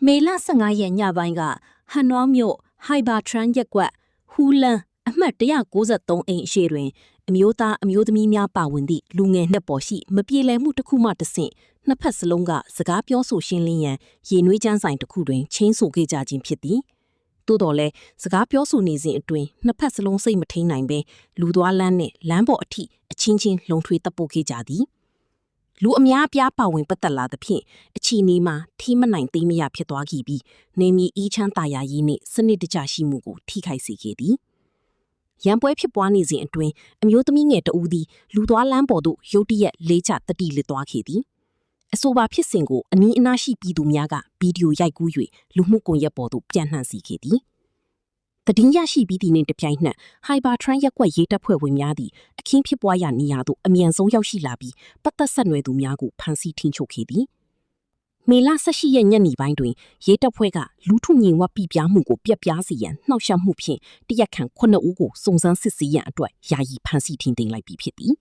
မေလ15ရက်ညပိုင်းကဟန်နွားမြို့ဟိုင်ဘာထရန်ရက်ကွက်ဟူလန်အမှတ်193အိမ်အရှိတွင်အမျိုးသားအမျိုးသမီးများပါဝင်သည့်လူငယ်နှစ်ပေါ်ရှိမပြေလည်မှုတစ်ခုမှတစ်ဆင့်နှစ်ဖက်စလုံးကစကားပြောဆိုရှင်းလင်းရန်ရေနွေးချမ်းဆိုင်တစ်ခုတွင်ချင်းဆိုခဲ့ကြခြင်းဖြစ်သည်သို့တော်လည်းစကားပြောဆိုနေစဉ်အတွင်းနှစ်ဖက်စလုံးစိတ်မထိန်နိုင်ပဲလူသွားလမ်းနှင့်လမ်းပေါ်အထိအချင်းချင်းလုံထွေးတပ်ပို့ခဲ့ကြသည်လူအများပြားပါဝင်ပတ်သက်လာသဖြင့်အချီနီမှာထိမနိုင်သေးမရဖြစ်သွားခဲ့ပြီးနေမီအီးချမ်းတာယာရေးနှင့်စနစ်တကျရှိမှုကိုထိခိုက်စေခဲ့သည်ရန်ပွဲဖြစ်ပွားနေစဉ်အတွင်းအမျိုးသမီးငယ်တဦးသည်လူသွားလမ်းပေါ်သို့ရုတ်တရက်လေးချတတိလစ်သွားခဲ့သည်အဆိုပါဖြစ်စဉ်ကိုအနီးအနားရှိပြည်သူများကဗီဒီယိုရိုက်ကူး၍လူမှုကွန်ရက်ပေါ်သို့ပြန့်နှံ့စေခဲ့သည်သတင်းရရှိပြီးသည့်နှင့်တပြိုင်နက်ဟိုင်ဘာထရန်ရက်ကွက်ရေးတပ်ဖွဲ့ဝင်များသည့်အခင်းဖြစ်ပွားရာနေရာသို့အမြန်ဆုံးရောက်ရှိလာပြီးပတ်သက်ဆက်နွယ်သူများကိုဖမ်းဆီးထိန်းချုပ်ခဲ့သည်မေလ18ရက်ညနေပိုင်းတွင်ရေးတပ်ဖွဲ့ကလူထုငြိမ်ဝှက်ပြပြမှုကိုပြက်ပြားစေရန်နှောက်ယှက်မှုဖြင့်တရက်ခန့်9ဦးကိုစုံစမ်းစစ်ဆေးရန်အတွက်ယာယီဖမ်းဆီးထိန်းသိမ်းလိုက်ပြီးဖြစ်သည်